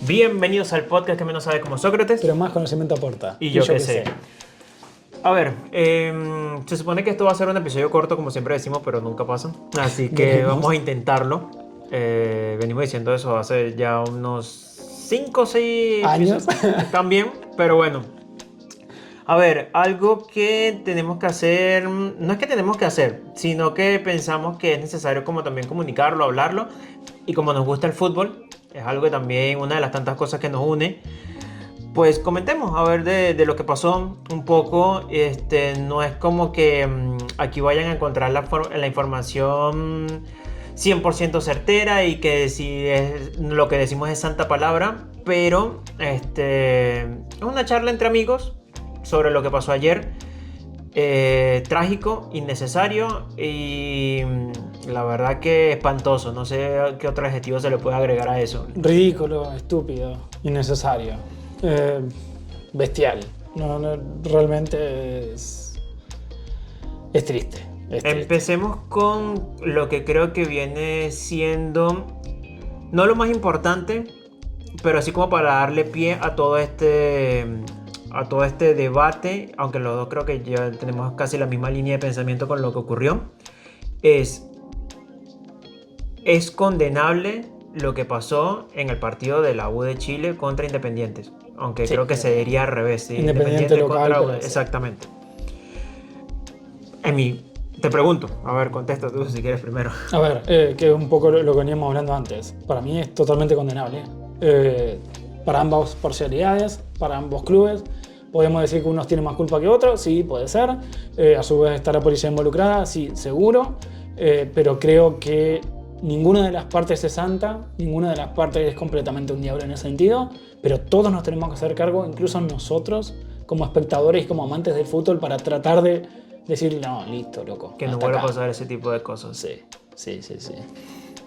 Bienvenidos al podcast que menos sabe como Sócrates. Pero más conocimiento aporta. Y yo qué sé. A ver, se supone que esto va a ser un episodio corto, como siempre decimos, pero nunca pasa. Así que vamos a intentarlo. Venimos diciendo eso hace ya unos 5 o 6 años también, pero bueno. A ver, algo que tenemos que hacer, no es que tenemos que hacer, sino que pensamos que es necesario como también comunicarlo, hablarlo. Y como nos gusta el fútbol, es algo que también una de las tantas cosas que nos une. Pues comentemos a ver de lo que pasó un poco. No es como que aquí vayan a encontrar la información 100% certera y que si lo que decimos es santa palabra, pero es una charla entre amigos sobre lo que pasó ayer. Trágico, innecesario y la verdad que espantoso. No sé qué otro adjetivo se le puede agregar a eso. Ridículo, estúpido, innecesario, bestial. No, realmente es triste. Empecemos con lo que creo que viene siendo no lo más importante, pero así como para darle pie a todo este debate, aunque los dos creo que ya tenemos casi la misma línea de pensamiento con lo que ocurrió. Es condenable lo que pasó en el partido de la U de Chile contra Independientes, aunque sí, creo que se diría al revés, ¿sí? Independiente local, contra U, exactamente. Te pregunto, a ver, contesta tú si quieres primero. A ver, que es un poco lo que veníamos hablando antes. Para mí es totalmente condenable. Para ambas parcialidades, para ambos clubes. Podemos decir que unos tienen más culpa que otros, sí, puede ser. A su vez está la policía involucrada, sí, seguro. Pero creo que ninguna de las partes es santa, ninguna de las partes es completamente un diablo en ese sentido, pero todos nos tenemos que hacer cargo, incluso nosotros, como espectadores y como amantes del fútbol, para tratar de decir, no, listo, loco. Que no vuelva a pasar ese tipo de cosas. Sí.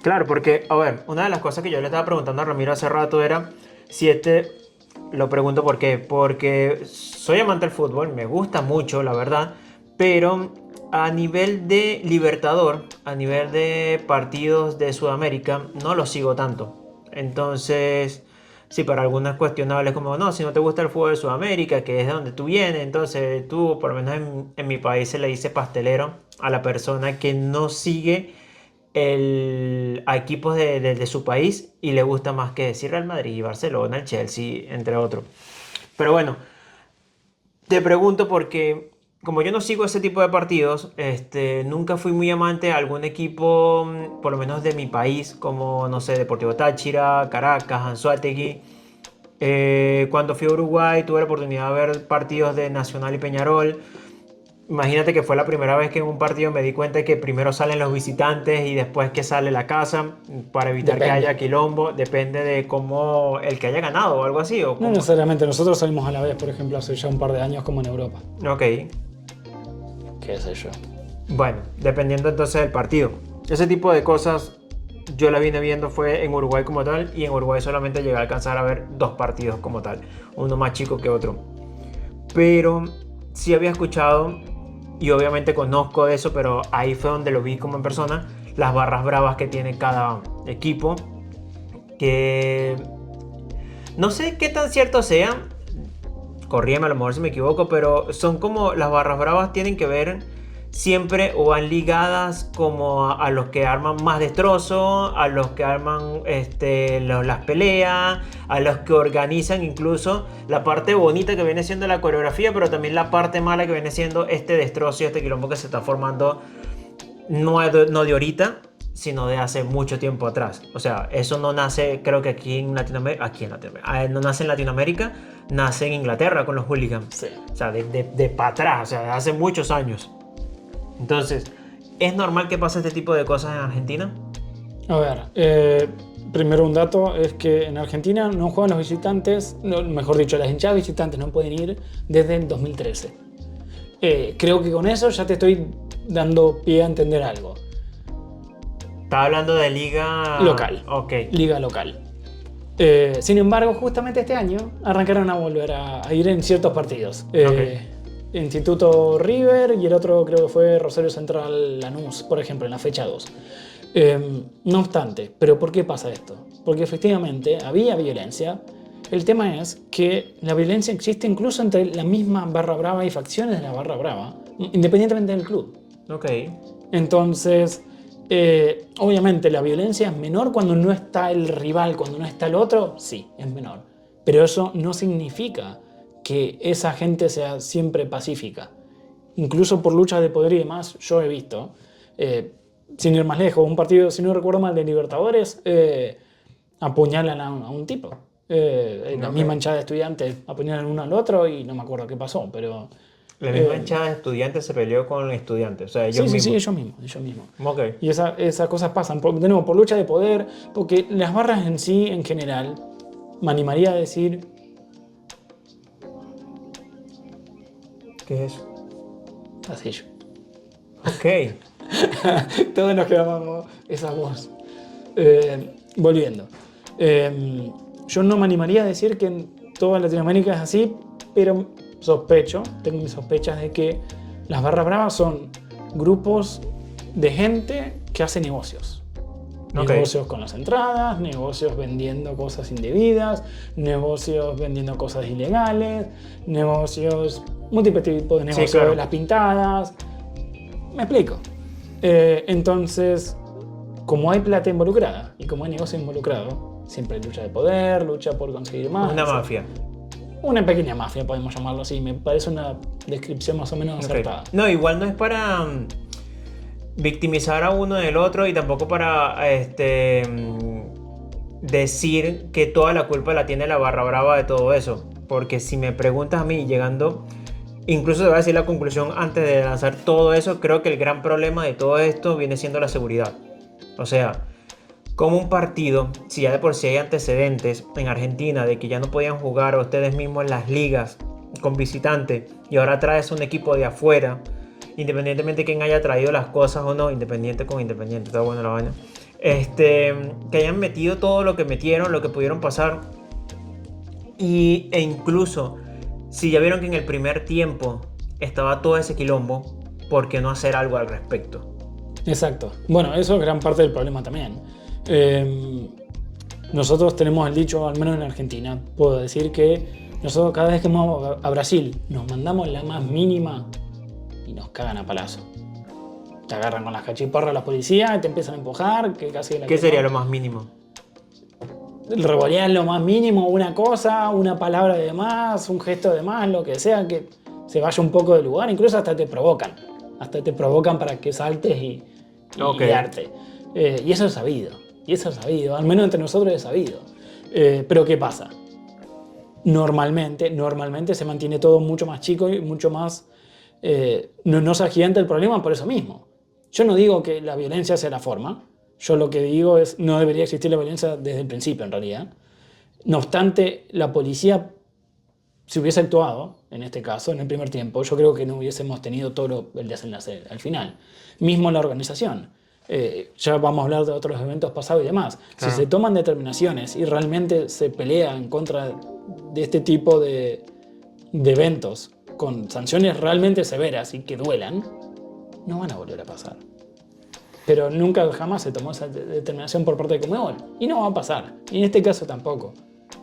Claro, porque, a ver, una de las cosas que yo le estaba preguntando a Ramiro hace rato era si lo pregunto por qué. Porque soy amante del fútbol, me gusta mucho, la verdad, pero a nivel de Libertador, a nivel de partidos de Sudamérica, no lo sigo tanto. Entonces, sí, para algunas cuestionables como, no, si no te gusta el fútbol de Sudamérica, que es de donde tú vienes, entonces tú, por lo menos en mi país se le dice pastelero a la persona que no sigue a equipos de su país y le gusta más que decir Real Madrid, Barcelona, el Chelsea, entre otros. Pero bueno, te pregunto porque como yo no sigo ese tipo de partidos, nunca fui muy amante de algún equipo, por lo menos de mi país, como, no sé, Deportivo Táchira, Caracas, Anzoátegui. Cuando fui a Uruguay tuve la oportunidad de ver partidos de Nacional y Peñarol. Imagínate que fue la primera vez que en un partido me di cuenta de que primero salen los visitantes y después que sale la casa para evitar que haya quilombo. Depende de cómo el que haya ganado o algo así. ¿O no necesariamente, nosotros salimos a la vez, por ejemplo, hace ya un par de años como en Europa. Ok. ¿Qué sé yo? Bueno, dependiendo entonces del partido. Ese tipo de cosas yo la vine viendo fue en Uruguay como tal, y en Uruguay solamente llegué a alcanzar a ver 2 partidos como tal, uno más chico que otro. Pero sí había escuchado y obviamente conozco de eso, pero ahí fue donde lo vi como en persona, las barras bravas que tiene cada equipo, que no sé qué tan cierto sea, corrígeme a lo mejor si me equivoco, pero son como las barras bravas tienen que ver siempre o van ligadas como a los que arman más destrozo, a los que arman las peleas, a los que organizan incluso la parte bonita que viene siendo la coreografía, pero también la parte mala que viene siendo este destrozo y este quilombo que se está formando no de ahorita, sino de hace mucho tiempo atrás. O sea, eso no nace, creo que aquí en Latinoamérica, no nace en Latinoamérica, nace en Inglaterra con los hooligans. Sí. O sea, de para atrás, o sea, de hace muchos años. Entonces, ¿es normal que pase este tipo de cosas en Argentina? A ver, primero un dato es que en Argentina no juegan los visitantes, mejor dicho, las hinchadas visitantes no pueden ir desde el 2013. Creo que con eso ya te estoy dando pie a entender algo. Estaba hablando de liga local. Ok. Liga local. Sin embargo, justamente este año arrancaron a volver a ir en ciertos partidos. Okay. Instituto River y el otro creo que fue Rosario Central Lanús, por ejemplo, en la fecha 2. No obstante, ¿pero por qué pasa esto? Porque efectivamente había violencia. El tema es que la violencia existe incluso entre la misma barra brava y facciones de la barra brava, independientemente del club. Ok. Entonces, obviamente la violencia es menor cuando no está el rival, cuando no está el otro, sí, es menor. Pero eso no significa que esa gente sea siempre pacífica. Incluso por luchas de poder y demás, yo he visto, sin ir más lejos, un partido, si no recuerdo mal, de Libertadores, apuñalan a un tipo. La Ok. misma hinchada de estudiantes apuñalan uno al otro y no me acuerdo qué pasó, pero... La misma eh, hinchada de estudiantes se peleó con estudiantes, o sea, ellos sí, sí, sí, mismos. ellos mismos. Ok. Y esas cosas pasan, de nuevo, por lucha de poder, porque las barras en sí, en general, me animaría a decir, ¿Qué es eso? pasillo. Ok. Todos nos quedamos esa voz. Volviendo. Yo no me animaría a decir que en toda Latinoamérica es así, pero tengo mis sospechas de que las barras bravas son grupos de gente que hace negocios. Ok. Negocios con las entradas, negocios vendiendo cosas indebidas, negocios vendiendo cosas ilegales, negocios, múltiples tipos de negocios, claro. las pintadas. Me explico. Entonces, como hay plata involucrada y como hay negocio involucrado, siempre hay lucha de poder, lucha por conseguir más. Una etc. mafia. Una pequeña mafia, podemos llamarlo así. Me parece una descripción más o menos Ok. acertada. No, igual no es para victimizar a uno del otro y tampoco para decir que toda la culpa la tiene la barra brava de todo eso. Porque si me preguntas a mí, llegando, incluso te voy a decir la conclusión antes de lanzar todo eso, creo que el gran problema de todo esto viene siendo la seguridad. O sea, como un partido, si ya de por sí hay antecedentes en Argentina de que ya no podían jugar ustedes mismos en las ligas con visitantes y ahora traes un equipo de afuera, independientemente de quién haya traído las cosas o no, independiente con independiente, está bueno la vaina, que hayan metido todo lo que metieron, lo que pudieron pasar e incluso si ya vieron que en el primer tiempo estaba todo ese quilombo, ¿por qué no hacer algo al respecto? Exacto. Bueno, eso es gran parte del problema también. Nosotros tenemos el dicho, al menos en Argentina, puedo decir que nosotros cada vez que vamos a Brasil nos mandamos la más mínima y nos cagan a palazo. Te agarran con las cachiporras la policía y te empiezan a empujar, que casi la ¿Qué sería lo más mínimo? revolear lo más mínimo, una cosa, una palabra de más, un gesto de más, lo que sea, que se vaya un poco del lugar, incluso hasta te provocan. Hasta te provocan para que saltes y Ok. guiarte. Y eso es sabido. Y eso es sabido. Al menos entre nosotros es sabido. Pero ¿qué pasa? Normalmente se mantiene todo mucho más chico y mucho más... no se agiganta el problema por eso mismo. Yo no digo que la violencia sea la forma. Yo lo que digo es no debería existir la violencia desde el principio, en realidad. No obstante, la policía, si hubiese actuado, en este caso, en el primer tiempo, yo creo que no hubiésemos tenido todo el desenlace al final. Mismo la organización. Ya vamos a hablar de otros eventos pasados y demás. Claro. Si se toman determinaciones y realmente se pelea en contra de este tipo de eventos con sanciones realmente severas y que duelan, no van a volver a pasar. Pero nunca jamás se tomó esa determinación por parte de Conmebol. Y no va a pasar. Y en este caso tampoco.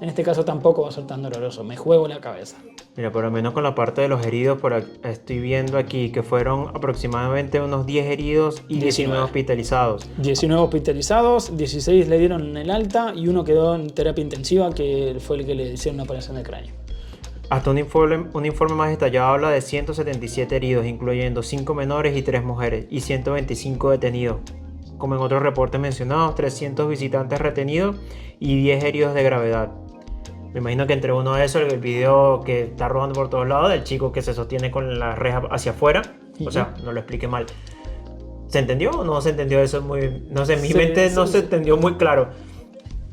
En este caso tampoco va a ser tan doloroso. Me juego la cabeza. Mira, por lo menos con la parte de los heridos, estoy viendo aquí que fueron aproximadamente unos 10 heridos y 19 hospitalizados. 19 hospitalizados, 16 le dieron el alta y uno quedó en terapia intensiva, que fue el que le hicieron una operación de cráneo. Hasta un informe más detallado habla de 177 heridos, incluyendo 5 menores y 3 mujeres, y 125 detenidos. Como en otros reportes mencionados, 300 visitantes retenidos y 10 heridos de gravedad. Me imagino que entre uno de esos, el video que está rodando por todos lados, del chico que se sostiene con la reja hacia afuera. O sea, no lo expliqué mal. ¿Se entendió o no se entendió eso? No sé, en mi mente no se entendió muy claro.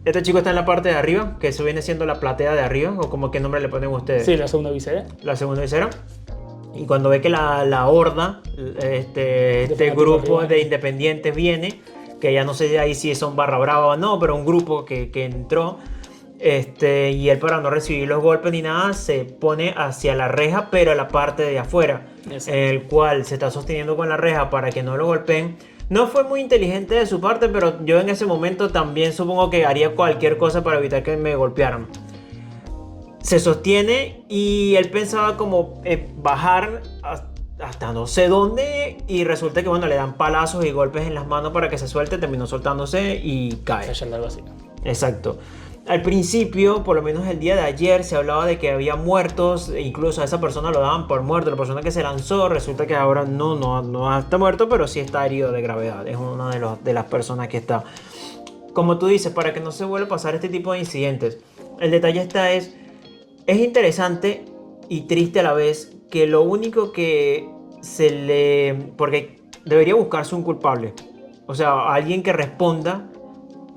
Este chico está en la parte de arriba, que eso viene siendo la platea de arriba, o como qué nombre le ponen ustedes. Sí, la segunda visera. La segunda visera. Y cuando ve que la horda, este grupo de independientes viene, que ya no sé ahí si son barra brava o no, pero un grupo que entró, y él, para no recibir los golpes ni nada, se pone hacia la reja, pero a la parte de afuera. Exacto. En el cual se está sosteniendo con la reja para que no lo golpeen, No fue muy inteligente de su parte, pero yo en ese momento también supongo que haría cualquier cosa para evitar que me golpearan. Se sostiene y él pensaba como bajar hasta no sé dónde y resulta que bueno, le dan palazos y golpes en las manos para que se suelte, terminó soltándose y cae. Cayendo algo así. Exacto. Al principio, por lo menos el día de ayer, se hablaba de que había muertos, e incluso a esa persona lo daban por muerto, la persona que se lanzó, resulta que ahora no está muerto, pero sí está herido de gravedad, es una de las personas que está. Como tú dices, para que no se vuelva a pasar este tipo de incidentes, el detalle es interesante y triste a la vez que lo único que porque debería buscarse un culpable, o sea, alguien que responda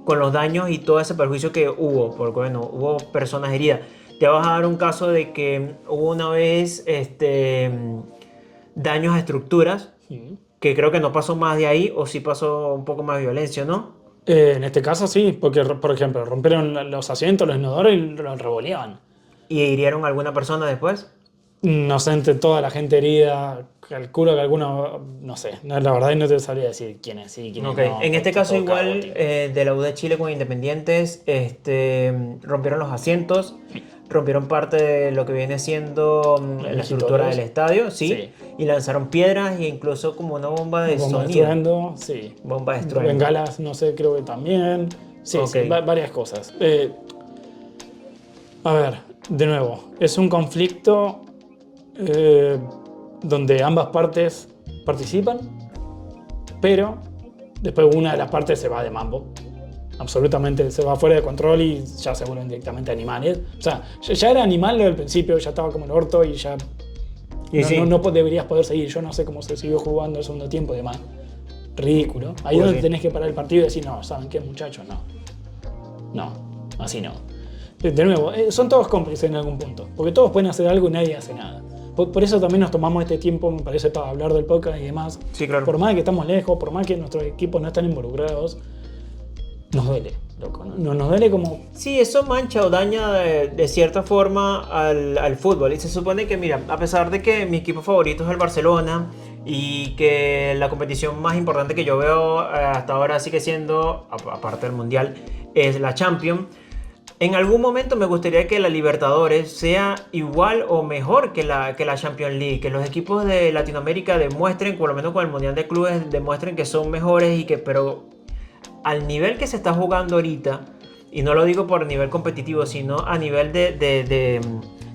con los daños y todo ese perjuicio que hubo, porque bueno, hubo personas heridas. Te vas a dar un caso de que hubo una vez daños a estructuras, que creo que no pasó más de ahí, o sí pasó un poco más de violencia, ¿no? En este caso sí, porque por ejemplo rompieron los asientos, los inodoros y los revoleaban. ¿Y hirieron a alguna persona después? No sé, entre toda la gente herida, calculo que alguno, no sé, la verdad no te sabría decir quién es sí, quién Ok, no. en este Está caso todo igual caótico. de la U de Chile con Independientes, rompieron los asientos, rompieron parte de lo que viene siendo Los la estructura migitores. del estadio, ¿sí? Sí. Y lanzaron piedras e incluso como una bomba de Bomba de sonido. estruendo, sí. Bomba de estruendo. Bengalas, no sé, creo que también. Sí, Ok. sí, varias cosas. A ver, de nuevo, es un conflicto donde ambas partes participan, pero después una de las partes se va de mambo. Absolutamente se va fuera de control y ya se vuelven directamente animales. O sea, ya era animal desde el principio, ya estaba como el orto y ya Y sí. no deberías poder seguir. Yo no sé cómo se siguió jugando el segundo tiempo y demás. Ridículo. Ahí es Pues donde sí. tenés que parar el partido y decir, no, ¿saben qué, muchachos? No. No, así no. De nuevo, son todos cómplices en algún punto, porque todos pueden hacer algo y nadie hace nada. Por eso también nos tomamos este tiempo, me parece, para hablar del podcast y demás. Sí, claro. Por más que estamos lejos, por más que nuestros equipos no están involucrados, nos duele, loco. No nos duele como... Sí, eso mancha o daña de cierta forma al fútbol. Y se supone que, mira, a pesar de que mi equipo favorito es el Barcelona y que la competición más importante que yo veo hasta ahora sigue siendo, aparte del Mundial, es la Champions. En algún momento me gustaría que la Libertadores sea igual o mejor que la Champions League, que los equipos de Latinoamérica demuestren, por lo menos con el Mundial de Clubes, demuestren que son mejores pero al nivel que se está jugando ahorita, y no lo digo por nivel competitivo, sino a nivel de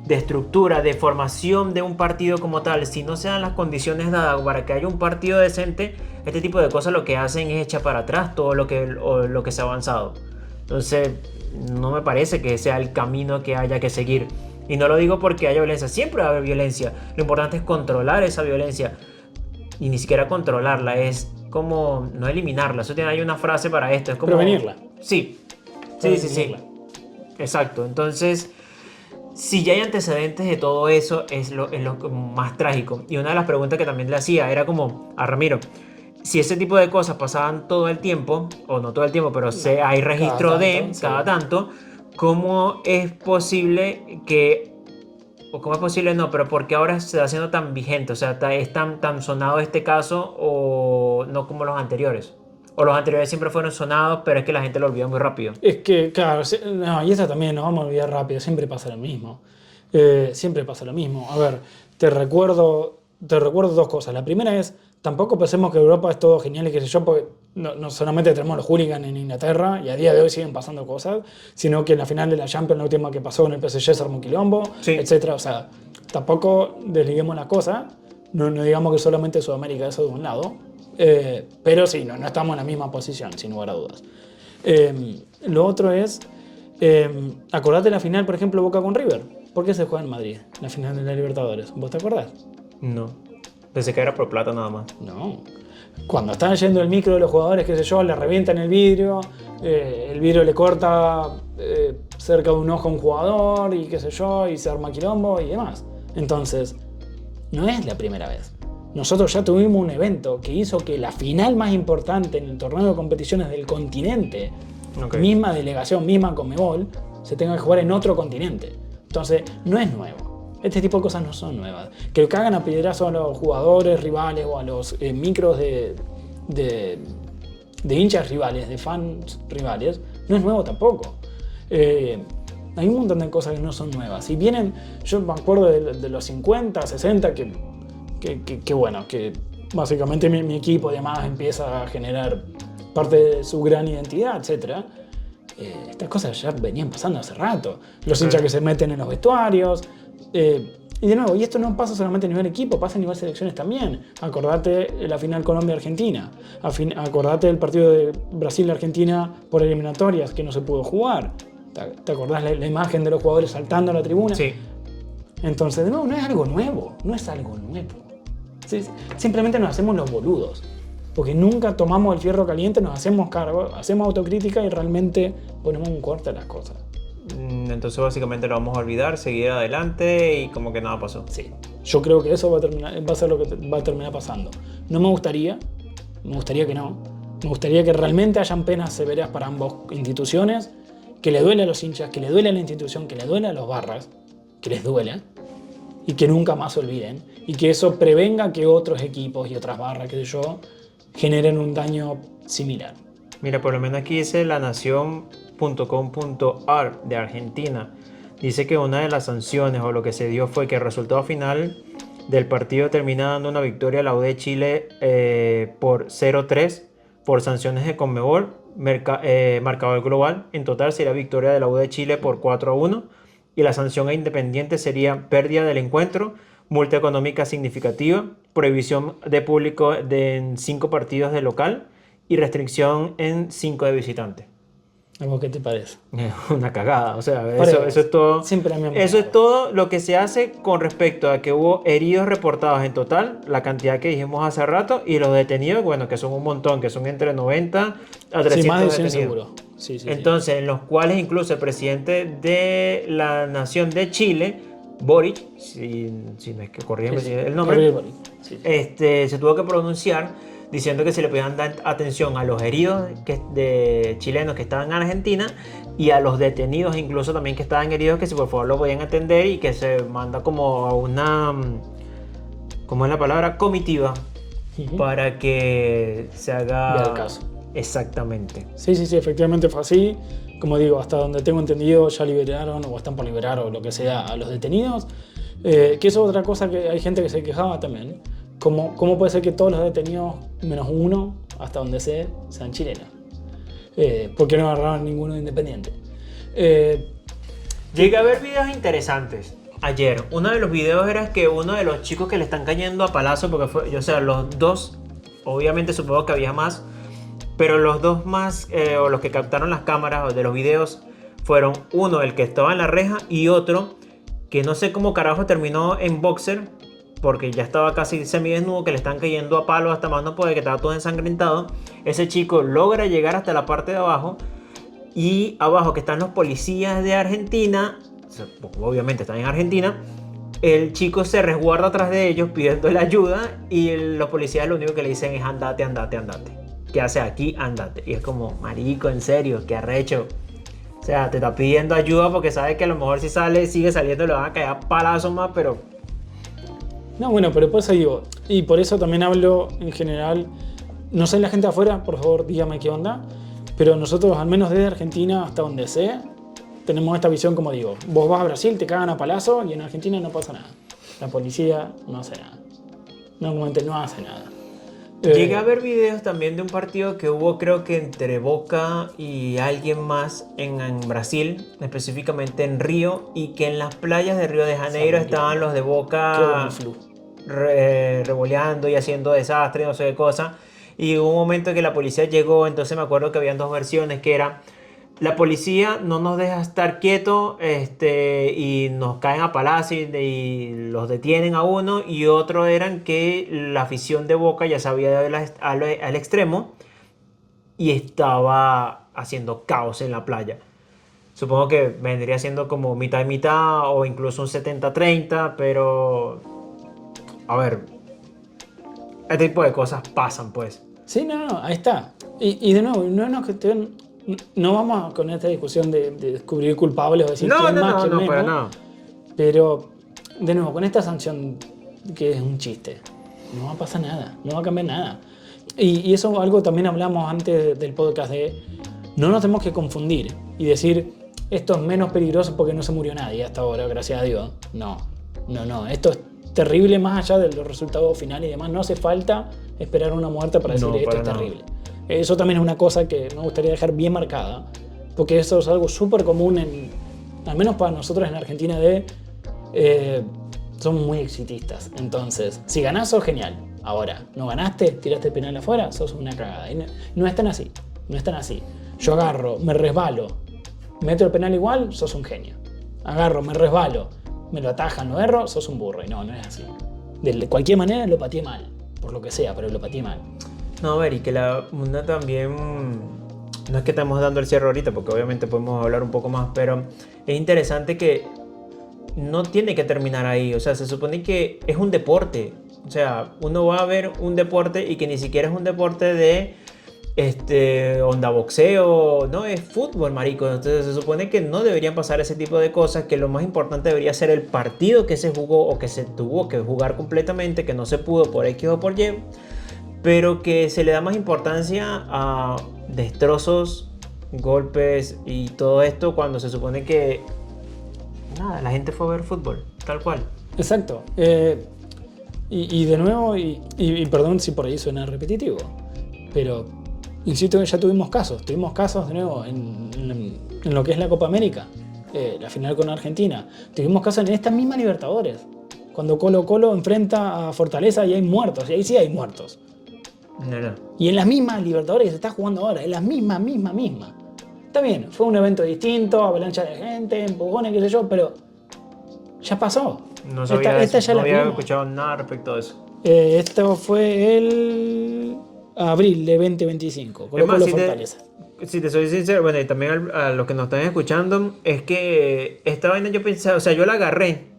estructura, de formación de un partido como tal, si no se dan las condiciones dadas para que haya un partido decente, este tipo de cosas lo que hacen es echar para atrás todo lo que se ha avanzado. Entonces, no me parece que sea el camino que haya que seguir. Y no lo digo porque haya violencia, siempre va a haber violencia. Lo importante es controlar esa violencia. Y ni siquiera controlarla, es como no eliminarla. Eso hay una frase para esto. Es como... Prevenirla. Sí, sí. Prevenirla. Exacto. Entonces, si ya hay antecedentes de todo eso, es lo más trágico. Y una de las preguntas que también le hacía era como a Ramiro, si ese tipo de cosas pasaban todo el tiempo, o no todo el tiempo, pero hay registro cada tanto, ¿cómo es posible que, o cómo es posible no, pero por qué ahora se está haciendo tan vigente? O sea, ¿es tan sonado este caso o no como los anteriores? O los anteriores siempre fueron sonados, pero es que la gente lo olvidó muy rápido. Es que, claro, no, y esta también nos vamos a olvidar rápido, siempre pasa lo mismo. Siempre pasa lo mismo. A ver, te recuerdo dos cosas. La primera es, tampoco pensemos que Europa es todo genial y qué sé yo, porque no solamente tenemos los hooligans en Inglaterra y a día de hoy siguen pasando cosas, sino que en la final de la Champions, la última que pasó en el PSG, se armó un quilombo, Sí. etc. O sea, tampoco desliguemos la cosa, no digamos que solamente Sudamérica eso de un lado, pero sí, no estamos en la misma posición, sin lugar a dudas. Lo otro es, acordate la final, por ejemplo, Boca con River. ¿Por qué se juega en Madrid, la final de la Libertadores? ¿Vos te acordás? No. Pensé que era por plata nada más. No. Cuando están yendo el micro de los jugadores, qué sé yo, le revientan el vidrio le corta cerca de un ojo a un jugador y qué sé yo, y se arma quilombo y demás. Entonces, no es la primera vez. Nosotros ya tuvimos un evento que hizo que la final más importante en el torneo de competiciones del continente, Okay. misma delegación, misma Conmebol, se tenga que jugar en otro continente. Entonces, no es nuevo. Este tipo de cosas no son nuevas. Que cagan a piedrazo a los jugadores rivales o a los micros de de, de hinchas rivales, de fans rivales, no es nuevo tampoco. Hay un montón de cosas que no son nuevas. Y vienen, yo me acuerdo de los 50, 60, que bueno, que básicamente mi equipo además empieza a generar parte de su gran identidad, etc. Estas cosas ya venían pasando hace rato. Los hinchas que se meten en los vestuarios. Y de nuevo, y esto no pasa solamente a nivel equipo, pasa a nivel selecciones también. Acordate la final Colombia-Argentina. Acordate del partido de Brasil-Argentina por eliminatorias que no se pudo jugar. ¿Te acordás la imagen de los jugadores saltando a la tribuna? Sí. Entonces, de nuevo, no es algo nuevo. No es algo nuevo. Simplemente nos hacemos los boludos. Porque nunca tomamos el fierro caliente, nos hacemos cargo, hacemos autocrítica y realmente ponemos un corte a las cosas. Entonces básicamente lo vamos a olvidar, seguir adelante y como que nada pasó. Sí. Yo creo que eso va a ser lo que va a terminar pasando. No me gustaría que no. Me gustaría que realmente hayan penas severas para ambas instituciones, que le duele a los hinchas, que le duele a la institución, que le duele a los barras, que les duele y que nunca más se olviden y que eso prevenga que otros equipos y otras barras, qué sé yo, generen un daño similar. Mira, por lo menos aquí dice lanación.com.ar de Argentina. Dice que una de las sanciones o lo que se dio fue que el resultado final del partido termina dando una victoria a la U de Chile por 0-3 por sanciones de Conmebol, marcador global. En total sería victoria de la U de Chile por 4-1 y la sanción a Independiente sería pérdida del encuentro, multa económica significativa, prohibición de público en 5 partidos de local y restricción en 5 de visitante. ¿A vos qué te parece? Una cagada, o sea, eso es todo. Siempre Eso es todo lo que se hace con respecto a que hubo heridos reportados en total, la cantidad que dijimos hace rato, y los detenidos, bueno, que son un montón, que son entre 90 a 300 sí, más de 100 detenidos. seguro. Sí, Entonces, en los cuales incluso el presidente de la Nación de Chile, Boric, si no es que corrígeme el nombre, se tuvo que pronunciar diciendo que se le podían dar atención a los heridos de chilenos que estaban en Argentina y a los detenidos incluso también que estaban heridos, que si por favor lo podían atender y que se manda como a una, ¿cómo es la palabra? Comitiva para que se haga vea el caso. Exactamente. Sí, efectivamente fue así. Como digo, hasta donde tengo entendido ya liberaron o están por liberar o lo que sea a los detenidos. Que eso es otra cosa que hay gente que se quejaba también. ¿Cómo puede ser que todos los detenidos, menos uno, hasta donde sé, sean chilenos? ¿Por qué no agarraron ninguno de Independiente? Llegué a ver videos interesantes. Ayer, uno de los videos era que uno de los chicos que le están cayendo a palazo, porque fue, o sea, los dos, obviamente supongo que había más, pero los dos más, o los que captaron las cámaras de los videos, fueron uno, el que estaba en la reja, y otro, que no sé cómo carajo terminó en boxer, porque ya estaba casi semidesnudo, que le están cayendo a palos hasta más no poder, que estaba todo ensangrentado. Ese chico logra llegar hasta la parte de abajo, y abajo que están los policías de Argentina, obviamente están en Argentina, el chico se resguarda atrás de ellos pidiéndole ayuda, y los policías lo único que le dicen es andate. ¿Qué hace aquí? Andate. Y es como, marico, en serio, qué arrecho. O sea, te está pidiendo ayuda porque sabe que a lo mejor si sigue saliendo le van a caer a palazos más, pero... No, bueno, pero por eso digo, y por eso también hablo en general, no sé la gente afuera, por favor dígame qué onda, pero nosotros al menos desde Argentina hasta donde sé, tenemos esta visión como digo, vos vas a Brasil, te cagan a palazo y en Argentina no pasa nada. La policía no hace nada. Normalmente no hace nada. Llegué a ver videos también de un partido que hubo, creo que entre Boca y alguien más en Brasil, específicamente en Río, y que en las playas de Río de Janeiro estaban los de Boca revoleando y haciendo desastre, no sé qué cosa. Y hubo un momento que la policía llegó, entonces me acuerdo que habían dos versiones, que era la policía no nos deja estar quietos y nos caen a palacio y los detienen a uno, y otro eran que la afición de Boca ya se había dado al extremo y estaba haciendo caos en la playa. Supongo que vendría siendo como mitad y mitad o incluso un 70-30, pero a ver, este tipo de cosas pasan pues. Sí, no, ahí está. Y de nuevo, no es una cuestión... No vamos con esta discusión de descubrir culpables o decir quién más, quién menos. Para nada. Pero, de nuevo, con esta sanción que es un chiste, no va a pasar nada, no va a cambiar nada. Y eso algo también hablamos antes del podcast de no nos tenemos que confundir y decir esto es menos peligroso porque no se murió nadie hasta ahora, gracias a Dios. No. Esto es terrible más allá de los resultados finales y demás. No hace falta esperar una muerte para decir No, esto para es nada. terrible. Eso también es una cosa que me gustaría dejar bien marcada, porque eso es algo súper común, al menos para nosotros en Argentina, somos muy exitistas. Entonces, si ganás, sos genial. Ahora, no ganaste, tiraste el penal afuera, sos una cagada. Y no es tan así. No es tan así. Yo agarro, me resbalo, meto el penal igual, sos un genio. Agarro, me resbalo, me lo atajan, lo erro, sos un burro. Y no es así. De cualquier manera lo pateé mal. Por lo que sea, pero lo pateé mal. No, a ver, y que una también, no es que estamos dando el cierre ahorita, porque obviamente podemos hablar un poco más, pero es interesante que no tiene que terminar ahí. O sea, se supone que es un deporte. O sea, uno va a ver un deporte y que ni siquiera es un deporte de onda boxeo, no, es fútbol, marico. Entonces se supone que no deberían pasar ese tipo de cosas, que lo más importante debería ser el partido que se jugó o que se tuvo que jugar completamente, que no se pudo por X o por Y, pero que se le da más importancia a destrozos, golpes y todo esto cuando se supone que nada, la gente fue a ver fútbol, tal cual. Exacto. Y de nuevo, y perdón si por ahí suena repetitivo, pero insisto que ya tuvimos casos de nuevo en lo que es la Copa América, la final con Argentina. Tuvimos casos en esta misma Libertadores, cuando Colo-Colo enfrenta a Fortaleza y hay muertos, y ahí sí hay muertos. No. Y en las mismas Libertadores que se está jugando ahora, en las mismas. Está bien, fue un evento distinto, avalancha de gente, empujones, qué sé yo, pero ya pasó. No sabía esta eso, ya no la había vimos. escuchado nada respecto a eso. Esto fue el abril de 2025, Es Colo más, Colo Fortaleza. si te soy sincero, bueno, y también a los que nos están escuchando, es que esta vaina yo pensé, o sea, yo la agarré,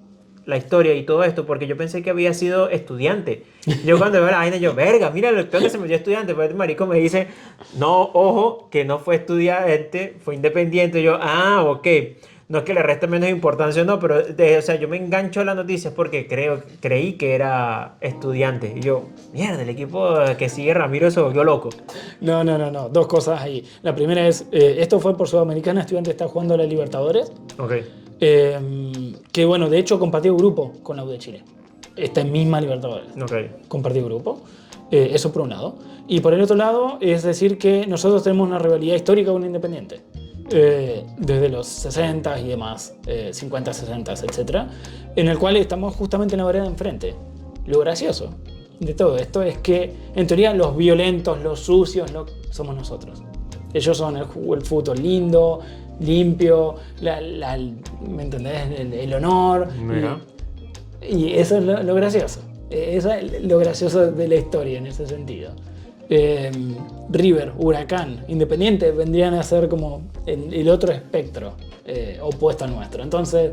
la historia y todo esto, porque yo pensé que había sido estudiante. Yo cuando veo la vaina, yo, verga, mira lo que se metió estudiante, pues el marico me dice, no, ojo, que no fue estudiante, fue independiente. Y yo, ok. No es que le reste menos importancia, no, pero o sea, yo me engancho a las noticias porque creí que era estudiante. Y yo, mierda, el equipo que sigue Ramiro se volvió loco. No. Dos cosas ahí. La primera es, esto fue por Sudamericana, Estudiante está jugando a la Libertadores. Ok. Que bueno, de hecho compartió grupo con la U de Chile. Esta misma Libertadores. Ok. Compartió grupo. Eso por un lado. Y por el otro lado, es decir que nosotros tenemos una rivalidad histórica con Independiente. Desde los 60 y demás, 50, 60, etc. En el cual estamos justamente en la vereda de enfrente. Lo gracioso de todo esto es que, en teoría, los violentos, los sucios, somos nosotros. Ellos son el fútbol lindo, limpio, ¿me entendés? El honor. Mira. Y eso es lo gracioso. Eso es lo gracioso de la historia en ese sentido. River, Huracán, Independiente vendrían a ser como el otro espectro opuesto al nuestro. Entonces,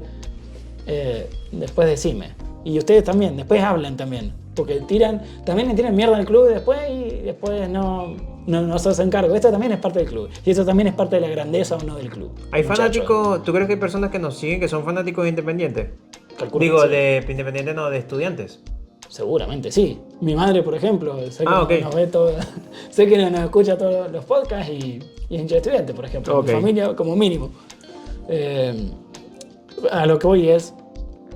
después decime. Y ustedes también, después hablan también. Porque también le tiran mierda al club y después no se hacen cargo. Esto también es parte del club. Y eso también es parte de la grandeza o no del club. ¿Hay muchachos. fanáticos? ¿Tú crees que hay personas que nos siguen que son fanáticos de Independiente? Calculo Digo, que sí. de Independiente no, de estudiantes. Seguramente sí. Mi madre, por ejemplo, sé que ok. nos ve todo, sé que nos escucha todos los podcasts y es hincha de Estudiante, por ejemplo. Ok. Mi familia, como mínimo. A lo que voy es,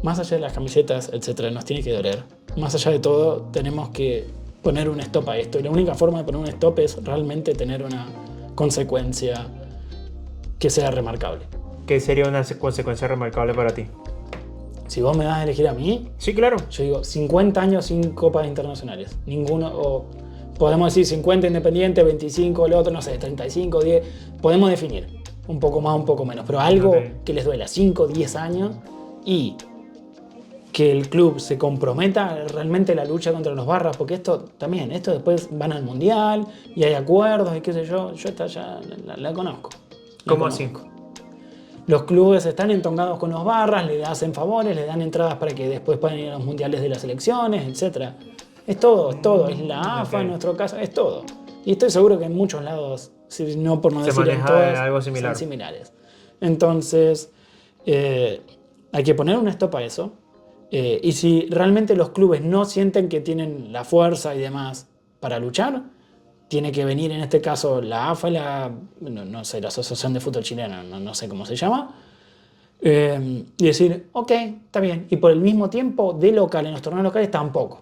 más allá de las camisetas, etcétera, nos tiene que doler. Más allá de todo, tenemos que poner un stop a esto. Y la única forma de poner un stop es realmente tener una consecuencia que sea remarcable. ¿Qué sería una consecuencia remarcable para ti? Si vos me das a elegir a mí, Sí, claro. yo digo 50 años sin copas internacionales. Ninguno, o podemos decir 50 Independiente, 25 el otro, no sé, 35, 10. Podemos definir un poco más, un poco menos. Pero algo Ok. que les duela 5, 10 años y que el club se comprometa realmente en la lucha contra los barras, porque esto después van al mundial y hay acuerdos y qué sé yo. Yo esta ya la conozco. La ¿Cómo conozco. así? Los clubes están entongados con los barras, le hacen favores, le dan entradas para que después puedan ir a los mundiales de las selecciones, etc. Es todo. Es la AFA Ok. en nuestro caso, es todo. Y estoy seguro que en muchos lados, si no por no Se decir en maneja todas, algo similar. son similares. Entonces, hay que poner un stop a eso. Y si realmente los clubes no sienten que tienen la fuerza y demás para luchar, tiene que venir en este caso la AFA, no sé, la Asociación de Fútbol Chilena, no sé cómo se llama, y decir, ok, está bien. Y por el mismo tiempo, de local, en los torneos locales, tampoco.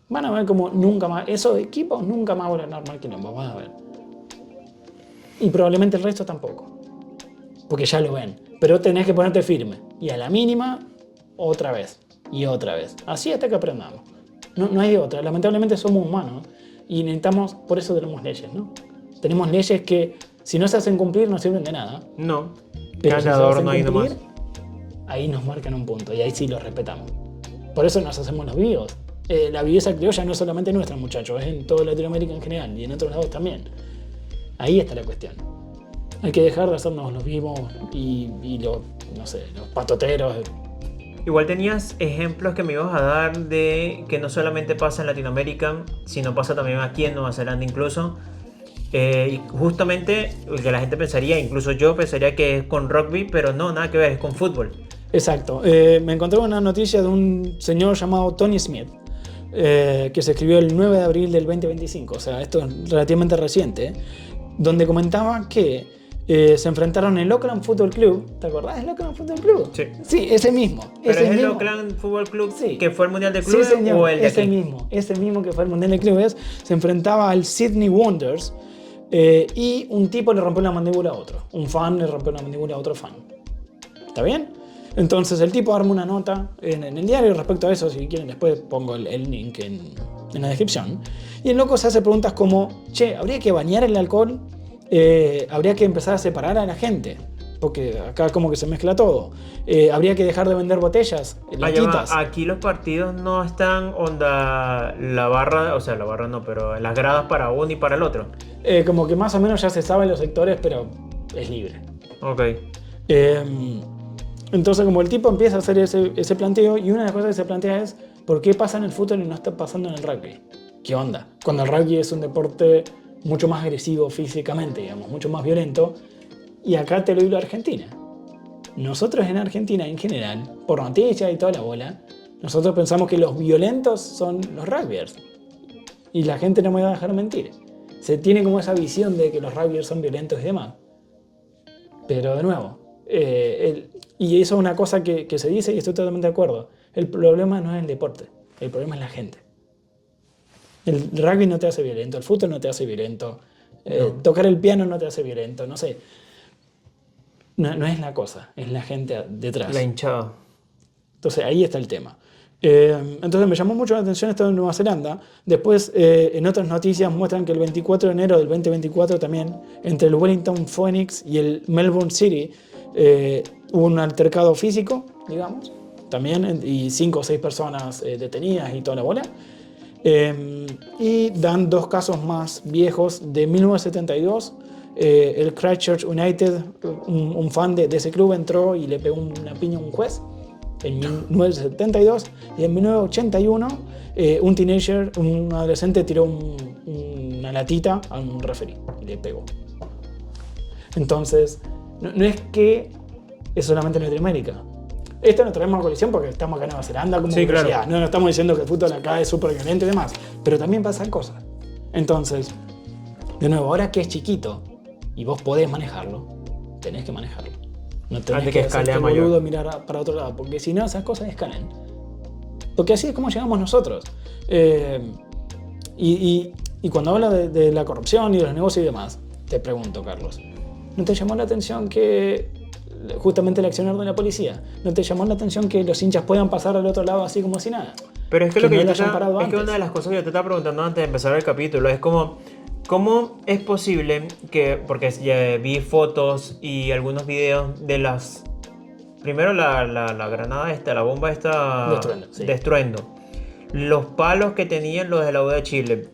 Van a ver como nunca más, esos equipos nunca más van a armar quilombo, van a ver. Y probablemente el resto tampoco. Porque ya lo ven. Pero tenés que ponerte firme. Y a la mínima, otra vez. Y otra vez. Así hasta que aprendamos. No hay otra. Lamentablemente somos humanos. Y necesitamos, por eso tenemos leyes, ¿no? Tenemos leyes que, si no se hacen cumplir, no sirven de nada. No. Pero si se Ganador hacen no hay cumplir, nomás. ahí nos marcan un punto. Y ahí sí lo respetamos. Por eso nos hacemos los vivos. La viveza criolla no es solamente nuestra, muchachos. Es en toda Latinoamérica en general. Y en otros lados también. Ahí está la cuestión. Hay que dejar de hacernos los vivos y los, no sé, los patoteros. Igual tenías ejemplos que me ibas a dar de que no solamente pasa en Latinoamérica, sino pasa también aquí en Nueva Zelanda incluso. Y justamente el que la gente pensaría, incluso yo pensaría que es con rugby, pero no, nada que ver, es con fútbol. Exacto. Me encontré una noticia de un señor llamado Tony Smith, que se escribió el 9 de abril del 2025, o sea, esto es relativamente reciente, donde comentaba que se enfrentaron el Auckland Football Club. ¿Te acordás del Auckland Football Club? Sí. Sí, ese mismo. ¿Pero ese es el mismo. Auckland Football Club Sí. que fue el Mundial de Sí, Clubes señor, o el de ese aquí? mismo que fue el Mundial de Clubes, se enfrentaba al Sydney Wanderers y un tipo le rompió la mandíbula a otro. Un fan le rompió la mandíbula a otro fan. ¿Está bien? Entonces el tipo arma una nota en el diario respecto a eso. Si quieren después pongo el link en la descripción. Y el loco se hace preguntas como, che, ¿habría que bañar el alcohol? ¿Habría que empezar a separar a la gente? Porque acá como que se mezcla todo. ¿Habría que dejar de vender botellas? Allá va, Latitas. aquí los partidos no están onda la barra, o sea, la barra no, pero las gradas para uno y para el otro. Como que más o menos ya se sabe en los sectores, pero es libre. Ok. Entonces como el tipo empieza a hacer ese planteo, y una de las cosas que se plantea es ¿por qué pasa en el fútbol y no está pasando en el rugby? ¿Qué onda? Cuando el rugby es un deporte mucho más agresivo físicamente, digamos, mucho más violento, y acá te lo digo a Argentina. Nosotros en Argentina en general, por noticias y toda la bola, nosotros pensamos que los violentos son los rugbyers. Y la gente no me va a dejar mentir. Se tiene como esa visión de que los rugbyers son violentos y demás. Pero de nuevo, y eso es una cosa que se dice y estoy totalmente de acuerdo. El problema no es el deporte, el problema es la gente. El rugby no te hace violento, el fútbol no te hace violento, tocar el piano no te hace violento, no sé. No es la cosa, es la gente detrás. La hinchada. Entonces ahí está el tema. Entonces me llamó mucho la atención esto de Nueva Zelanda. Después en otras noticias muestran que el 24 de enero del 2024 también, entre el Wellington Phoenix y el Melbourne City, hubo un altercado físico, digamos, también, y 5 o 6 personas detenidas y toda la bola. Y dan 2 casos más viejos de 1972. El Christchurch United, un fan de ese club, entró y le pegó una piña a un juez en 1972, y en 1981 un teenager, un adolescente, tiró una latita a un referee y le pegó. Entonces, no es que es solamente en Latinoamérica. Esto nos traemos a colisión porque estamos acá en Nueva Zelanda como Sí, curiosidad. claro. No estamos diciendo que el fútbol acá es súper violento y demás, pero también pasan cosas. Entonces, de nuevo, ahora que es chiquito y vos podés manejarlo, tenés que manejarlo. No tenés Antes que escale a hacerte mayor. boludo, mirar para otro lado, porque si no, esas cosas escalan. Porque así es como llegamos nosotros. Y cuando habla de la corrupción y de los negocios y demás, te pregunto, Carlos, ¿no te llamó la atención que justamente el accionar de la policía? ¿No te llamó la atención que los hinchas puedan pasar al otro lado así como si nada? Pero es que, Que lo que no yo lo te hayan parado es que antes. una de las cosas que yo te estaba preguntando antes de empezar el capítulo es como, ¿cómo es posible que, porque ya vi fotos y algunos videos de las, primero la granada esta, la bomba esta De estruendo, sí. de estruendo, los palos que tenían los de la U de Chile,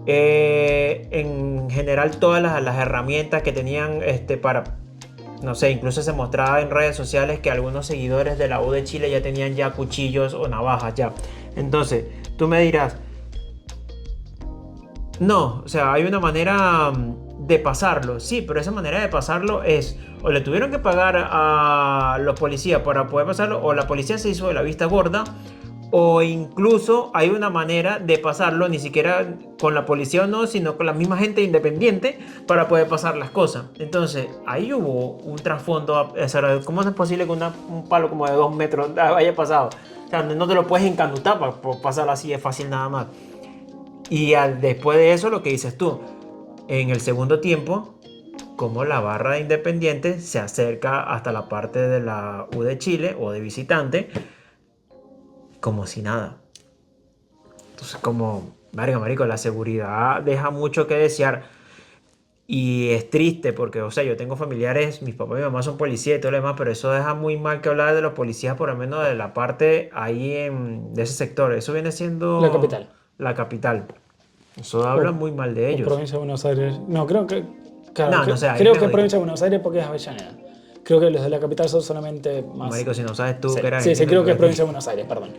en general todas las herramientas que tenían para, no sé, incluso se mostraba en redes sociales que algunos seguidores de la U de Chile ya tenían ya cuchillos o navajas ya. Entonces, tú me dirás, no, o sea, hay una manera de pasarlo, sí, pero esa manera de pasarlo es, o le tuvieron que pagar a los policías para poder pasarlo, o la policía se hizo de la vista gorda, o incluso hay una manera de pasarlo, ni siquiera con la policía o no, sino con la misma gente independiente para poder pasar las cosas. Entonces, ahí hubo un trasfondo. O sea, ¿cómo es posible que un palo como de 2 metros haya pasado? O sea, no te lo puedes encanutar para pasarlo así, es fácil nada más. Y después de eso, lo que dices tú, en el segundo tiempo, como la barra de Independiente se acerca hasta la parte de la U de Chile o de visitante, como si nada. Entonces, como, verga, marico, la seguridad deja mucho que desear. Y es triste porque, o sea, yo tengo familiares, mis papás y mi mamá son policías y todo lo demás, pero eso deja muy mal que hablar de los policías, por lo menos de la parte ahí de ese sector. Eso viene La siendo capital. la capital. Eso O, habla muy mal de o ellos. provincia de Buenos Aires. No, creo que. Claro, No, no sé, ahí creo me que es jodiste. provincia de Buenos Aires porque es Avellaneda. Creo que los de la capital son solamente más. Marico, si no sabes tú Sí, que eres sí, sí, argentino, creo que es entonces... provincia de Buenos Aires, perdón.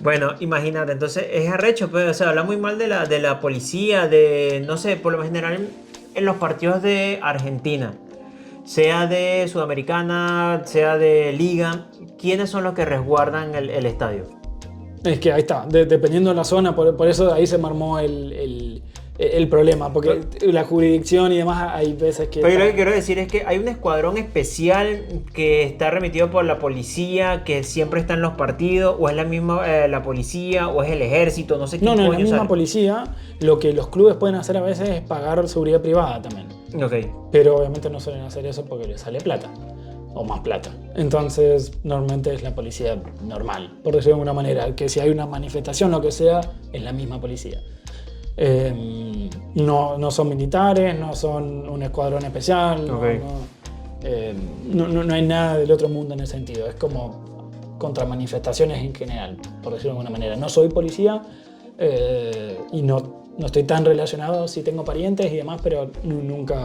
Bueno, imagínate, entonces es arrecho, pero, o sea, habla muy mal de la policía, de, no sé, por lo general en los partidos de Argentina, sea de Sudamericana, sea de Liga, ¿quiénes son los que resguardan el estadio? Es que ahí está, dependiendo de la zona, por eso ahí se me armó el problema, porque Pero, la jurisdicción y demás hay veces que... pero yo lo que quiero decir es que hay un escuadrón especial que está remitido por la policía, que siempre está en los partidos, o es la misma la policía, o es el ejército, no sé No, quién no, en la coño misma sale. policía, lo que los clubes pueden hacer a veces es pagar seguridad privada también. Ok. Pero obviamente no suelen hacer eso porque les sale plata, o más plata. Entonces, normalmente es la policía normal, por decirlo de alguna manera, que si hay una manifestación, lo que sea, es la misma policía. No son militares, no son un escuadrón especial, Ok. no hay nada del otro mundo en ese sentido. Es como contra manifestaciones en general, por decirlo de alguna manera. No soy policía y no estoy tan relacionado, sí tengo parientes y demás, pero nunca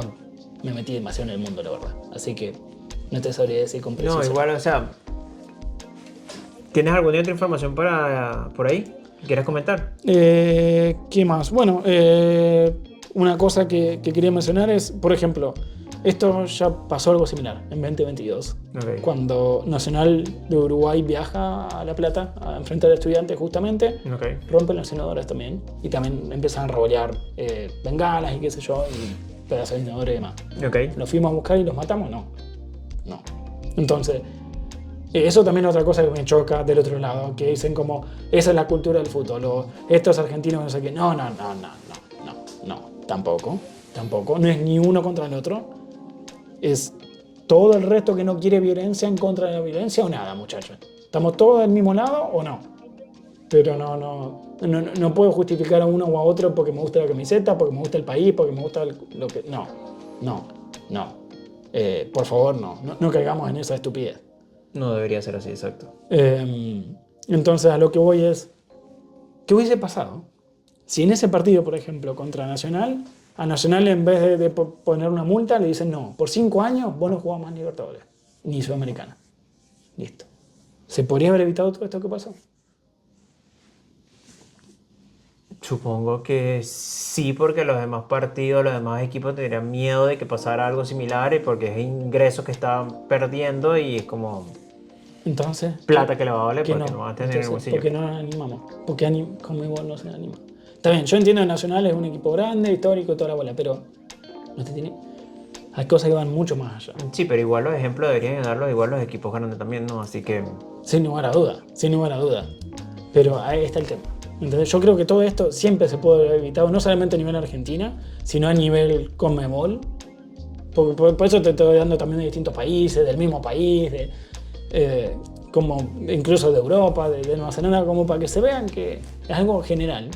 me metí demasiado en el mundo, la verdad. Así que no te sabría decir con No, precisión. igual, o sea, ¿tienes alguna otra información por ahí? ¿Quieres comentar? ¿Qué más? Bueno, una cosa que quería mencionar es, por ejemplo, esto ya pasó algo similar en 2022. Ok. Cuando Nacional de Uruguay viaja a La Plata a enfrentar a Estudiantes justamente, Ok. rompen las inodores también y también empiezan a revolear bengalas y qué sé yo, y pedazos de inodores y demás. Ok. ¿Los fuimos a buscar y los matamos? No. No. Entonces, eso también es otra cosa que me choca del otro lado, que dicen como, esa es la cultura del fútbol, o estos argentinos no sé qué. No, tampoco, no es ni uno contra el otro, es todo el resto que no quiere violencia en contra de la violencia o nada, muchachos. ¿Estamos todos del mismo lado o no? Pero no puedo justificar a uno o a otro porque me gusta la camiseta, porque me gusta el país, porque me gusta lo que... No. Por favor, no caigamos en esa estupidez. No debería ser así, exacto. Entonces a lo que voy es, ¿qué hubiese pasado si en ese partido, por ejemplo, contra Nacional, a Nacional en vez de poner una multa le dicen no, por 5 años vos no jugás más Libertadores, ni Sudamericana? Listo. ¿Se podría haber evitado todo esto que pasó? Supongo que sí, porque los demás partidos, los demás equipos tendrían miedo de que pasara algo similar y porque es ingresos que estaban perdiendo y es como Entonces, plata que le va a valer ¿qué porque no van a tener en el Entonces, bolsillo. ¿por qué no nos animamos? ¿Por qué Conmebol no se anima? Está bien, yo entiendo que Nacional es un equipo grande, histórico, toda la bola, pero no te tiene... Hay cosas que van mucho más allá. Sí, pero igual los ejemplos deberían darlos igual los equipos grandes también, ¿no? Así que Sin lugar a duda, sin lugar a duda. Pero ahí está el tema. Entonces yo creo que todo esto siempre se puede haber evitado, no solamente a nivel Argentina, sino a nivel Conmebol. Porque por eso te estoy dando también de distintos países, del mismo país, como incluso de Europa, de Nueva Zelanda, como para que se vean que es algo general.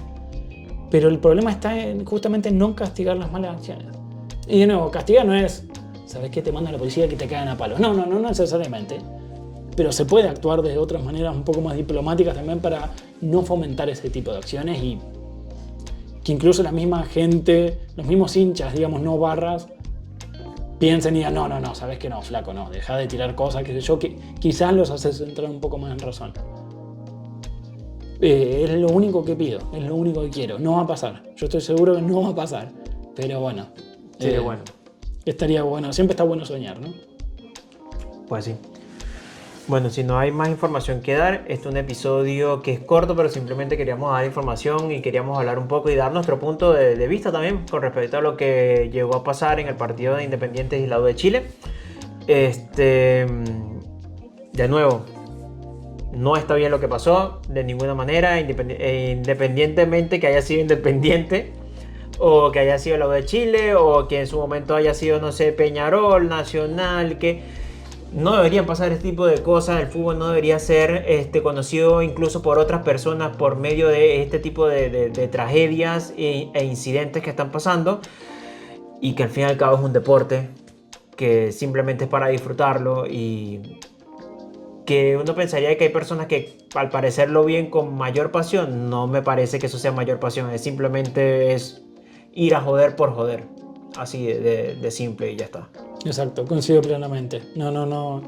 Pero el problema está justamente en no castigar las malas acciones. Y de nuevo, castigar no es, ¿sabes qué? Te manda la policía que te caen a palos. No necesariamente. Pero se puede actuar de otras maneras un poco más diplomáticas también para no fomentar ese tipo de acciones y que incluso la misma gente, los mismos hinchas, digamos, no barras, piensen y digan, no, sabes que no, flaco, no, deja de tirar cosas, qué sé yo, que quizás los haces entrar un poco más en razón. Es lo único que pido, es lo único que quiero. No va a pasar, yo estoy seguro que no va a pasar, pero bueno. sí, bueno. Estaría bueno, siempre está bueno soñar, ¿no? Pues sí. Bueno, si no hay más información que dar, este es un episodio que es corto, pero simplemente queríamos dar información y queríamos hablar un poco y dar nuestro punto de vista también con respecto a lo que llegó a pasar en el partido de Independiente y la U de Chile. De nuevo, no está bien lo que pasó de ninguna manera, independientemente que haya sido Independiente o que haya sido la U de Chile o que en su momento haya sido, no sé, Peñarol, Nacional, que no deberían pasar este tipo de cosas. El fútbol no debería ser conocido incluso por otras personas por medio de este tipo de tragedias e incidentes que están pasando, y que al fin y al cabo es un deporte que simplemente es para disfrutarlo, y que uno pensaría que hay personas que al parecer lo ven con mayor pasión. No me parece que eso sea mayor pasión, es simplemente es ir a joder por joder, así de simple, y ya está. Exacto, coincido plenamente. No.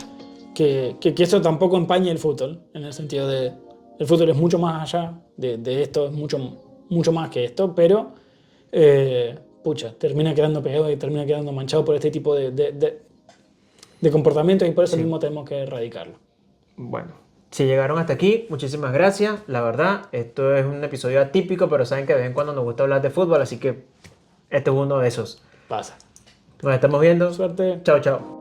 Que eso tampoco empañe el fútbol, en el sentido de el fútbol es mucho más allá de esto, es mucho más que esto, pero pucha, termina quedando pegado y termina quedando manchado por este tipo de comportamientos, y por eso Sí. mismo tenemos que erradicarlo. Bueno, si llegaron hasta aquí, muchísimas gracias. La verdad, esto es un episodio atípico, pero saben que de vez en cuando nos gusta hablar de fútbol, así que este es uno de esos. Pasa. Nos estamos viendo. Suerte. Chao, chao.